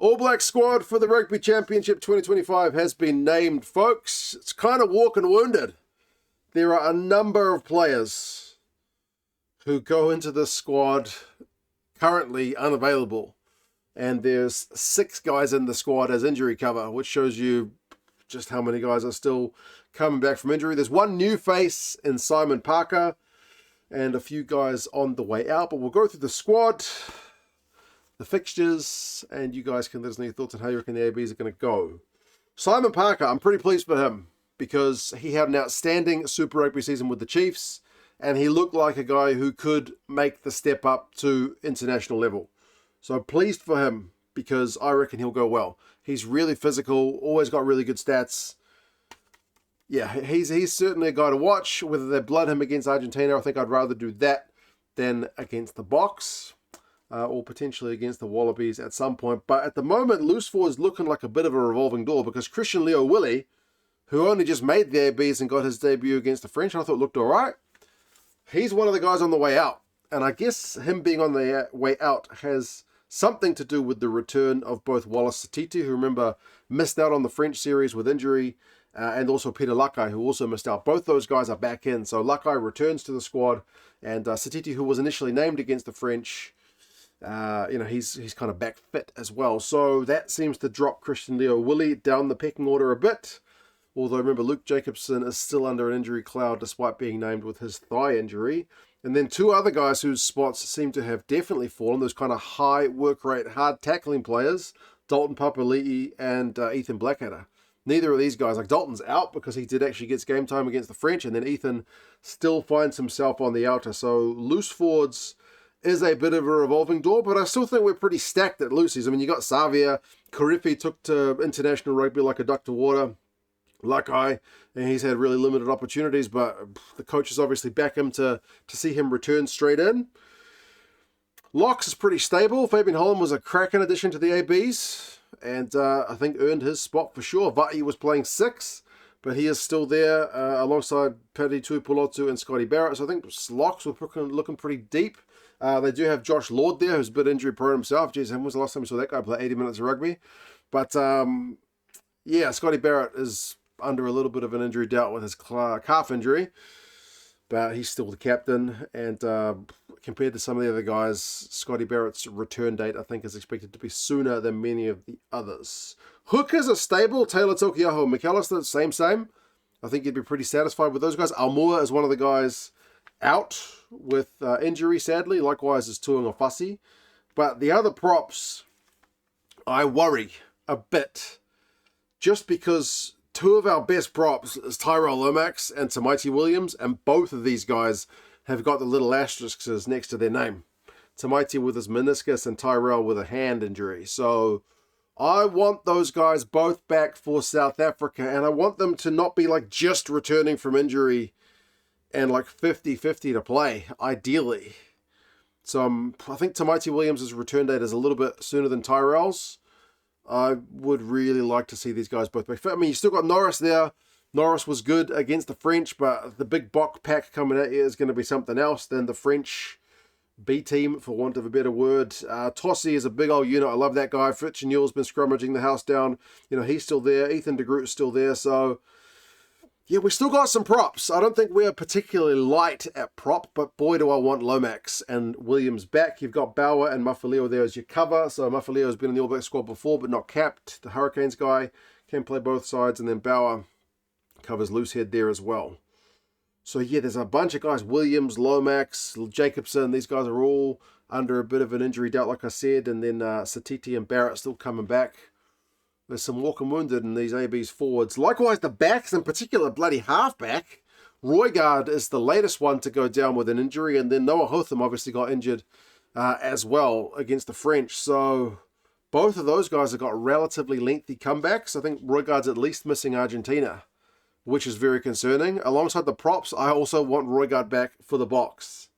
All Black squad for the Rugby Championship 2025 has been named, folks. It's kind of walk and wounded. There are a number of players who go into this squad currently unavailable. And there's 6 guys in the squad as injury cover, which shows you just how many guys are still coming back from injury. There's one new face in Simon Parker and a few guys on the way out. But we'll go through the squad, the fixtures, and you guys can let us know your thoughts on how you reckon the ABs are going to go. Simon Parker, I'm pretty pleased for him because he had an outstanding Super Rugby season with the Chiefs, and he looked like a guy who could make the step up to international level. So I'm pleased for him because I reckon he'll go well. He's really physical, always got really good stats. Yeah, he's certainly a guy to watch. Whether they blood him against Argentina, I think I'd rather do that than against the Box. Or potentially against the Wallabies at some point. But at the moment, loose forward is looking like a bit of a revolving door because Christian Leo Willie, who only just made the ABs and got his debut against the French, I thought looked all right. He's one of the guys on the way out. And I guess him being on the way out has something to do with the return of both Wallace Satiti, who remember missed out on the French series with injury, and also Peter Lakai, who also missed out. Both those guys are back in. So Lakai returns to the squad, and Satiti, who was initially named against the French, he's kind of back fit as well. So that seems to drop Christian Leo Willie down the pecking order a bit. Although remember, Luke Jacobson is still under an injury cloud despite being named with his thigh injury. And then 2 other guys whose spots seem to have definitely fallen, those kind of high work rate, hard tackling players, Dalton Papali'i and Ethan Blackadder. Neither of these guys, like Dalton's out because he did actually get game time against the French, and then Ethan still finds himself on the outer. So loose forwards is a bit of a revolving door, but I still think we're pretty stacked at loosies. I mean, you got Xavier, Karifi took to international rugby like a duck to water, Lakai, and he's had really limited opportunities, but the coaches obviously back him to see him return straight in. Locks is pretty stable. Fabian Holland was a cracking addition to the ABs, and I think earned his spot for sure. Va'i was playing 6, but he is still there alongside Peri Tuipulotu and Scotty Barrett, so I think Locks were looking pretty deep. They do have Josh Lord there, who's a bit injury prone himself. Jeez, when was the last time we saw that guy play 80 minutes of rugby? But, yeah, Scotty Barrett is under a little bit of an injury, dealt with his calf injury. But he's still the captain. And compared to some of the other guys, Scotty Barrett's return date, I think, is expected to be sooner than many of the others. Hookers are stable. Taylor Tokiaho and McAllister, same. I think you'd be pretty satisfied with those guys. Almua is one of the guys out with injury, sadly. Likewise is Tuanga Fussy. But the other props, I worry a bit. Just because 2 of our best props is Tyrell Lomax and Tamaiti Williams, and both of these guys have got the little asterisks next to their name. Tamaiti with his meniscus and Tyrell with a hand injury. So I want those guys both back for South Africa, and I want them to not be like just returning from injury and like 50-50 to play, ideally. So I think Tamaiti Williams' return date is a little bit sooner than Tyrell's. I would really like to see these guys both back. I mean, you still got Norris there. Norris was good against the French, but the big Bok pack coming at you is going to be something else than the French B team, for want of a better word. Tossie is a big old unit. I love that guy. Fritz Newell's been scrummaging the house down. He's still there. Ethan de Groot's still there. So yeah, we still got some props. I don't think we're particularly light at prop, but boy, do I want Lomax and Williams back. You've got Bauer and Mafaleo there as your cover. So Mafaleo's been in the All Black squad before, but not capped. The Hurricanes guy can play both sides, and then Bauer covers loose head there as well. So yeah, there's a bunch of guys. Williams, Lomax, Jacobson. These guys are all under a bit of an injury doubt, like I said. And then Satiti and Barrett still coming back. There's some walking wounded in these AB's forwards. Likewise, the backs, in particular, bloody halfback. Roygaard is the latest one to go down with an injury, and then Noah Hotham obviously got injured as well against the French. So both of those guys have got relatively lengthy comebacks. I think Roygaard's at least missing Argentina, which is very concerning. Alongside the props, I also want Roygaard back for the Box.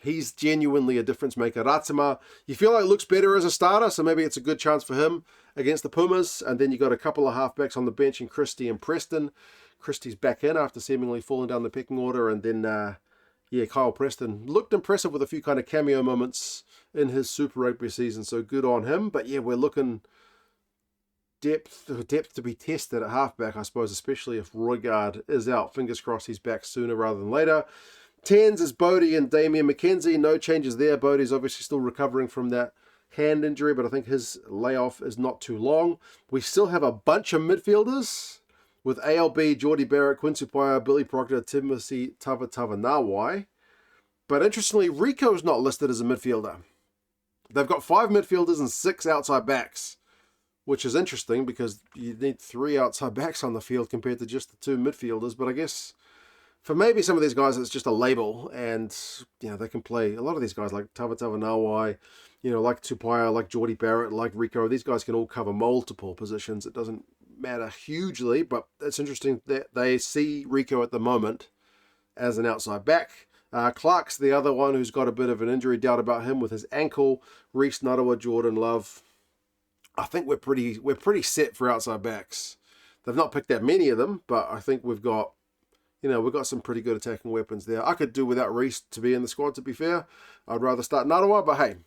He's genuinely a difference maker. Ratsima, you feel like looks better as a starter, so maybe it's a good chance for him against the Pumas. And then you got a couple of halfbacks on the bench in Christie and Preston. Christie's back in after seemingly falling down the pecking order. And then, Kyle Preston looked impressive with a few kind of cameo moments in his Super Rugby season, so good on him. But yeah, we're looking depth to be tested at halfback, I suppose, especially if Roygaard is out. Fingers crossed he's back sooner rather than later. 10s is Bodie and Damien McKenzie. No changes there. Bodie's obviously still recovering from that hand injury, but I think his layoff is not too long. We still have a bunch of midfielders with ALB, Geordie Barrett, Quincy Paya, Billy Proctor, Timothy Tavatanawai. But interestingly, Rico's not listed as a midfielder. They've got 5 midfielders and 6 outside backs, which is interesting because you need 3 outside backs on the field compared to just the 2 midfielders. But I guess for maybe some of these guys, it's just a label, and they can play. A lot of these guys like Tavatanawai, like Tupaya, like Geordie Barrett, like Rico, these guys can all cover multiple positions. It doesn't matter hugely, but it's interesting that they see Rico at the moment as an outside back. Clark's the other one who's got a bit of an injury doubt about him with his ankle. Reece Nuttawa, Jordan Love. I think we're pretty set for outside backs. They've not picked that many of them, but I think we've got some pretty good attacking weapons there. I could do without Reece to be in the squad, to be fair. I'd rather start Nuttawa, but hey,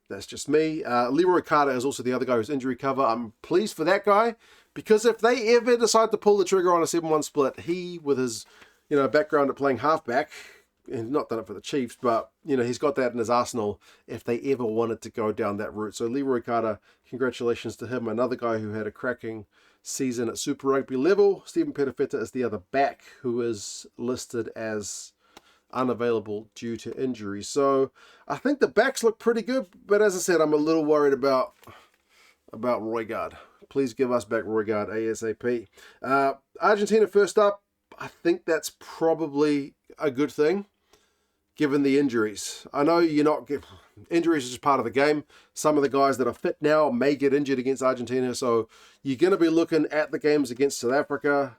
that's just me. Leroy Carter is also the other guy who's injury cover. I'm pleased for that guy, because if they ever decide to pull the trigger on a 7-1 split, he, with his background at playing halfback, and not done it for the Chiefs, but he's got that in his arsenal if they ever wanted to go down that route. So Leroy Carter, congratulations to him. Another guy who had a cracking season at Super Rugby level. Stephen Petafeta is the other back who is listed as unavailable due to injury. So I think the backs look pretty good, but as I said, I'm a little worried about Roygaard. Please give us back Roygaard ASAP. Argentina first up. I think that's probably a good thing, given the injuries. I know injuries is just part of the game. Some of the guys that are fit now may get injured against Argentina, so you're going to be looking at the games against South Africa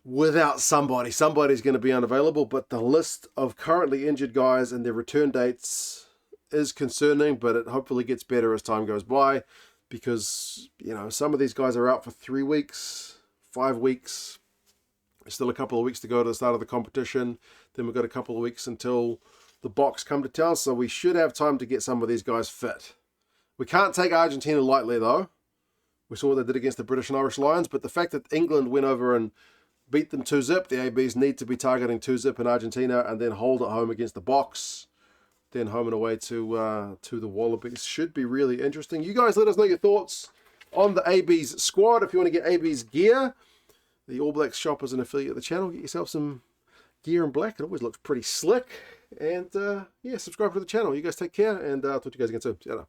without somebody. Somebody's going to be unavailable, but the list of currently injured guys and their return dates is concerning, but it hopefully gets better as time goes by, because some of these guys are out for 3 weeks, 5 weeks. Still a couple of weeks to go to the start of the competition. Then we've got a couple of weeks until the Boks come to town, so we should have time to get some of these guys fit. We can't take Argentina lightly, though. We saw what they did against the British and Irish Lions, but the fact that England went over and beat them 2-zip, the ABs need to be targeting 2-zip in Argentina and then hold at home against the Boks. Then home and away to the Wallabies. Should be really interesting. You guys let us know your thoughts on the ABs squad. If you want to get ABs gear, the All Blacks shop is an affiliate of the channel. Get yourself some gear in black. It always looks pretty slick. And yeah, subscribe to the channel. You guys take care, and I'll talk to you guys again soon. See you later.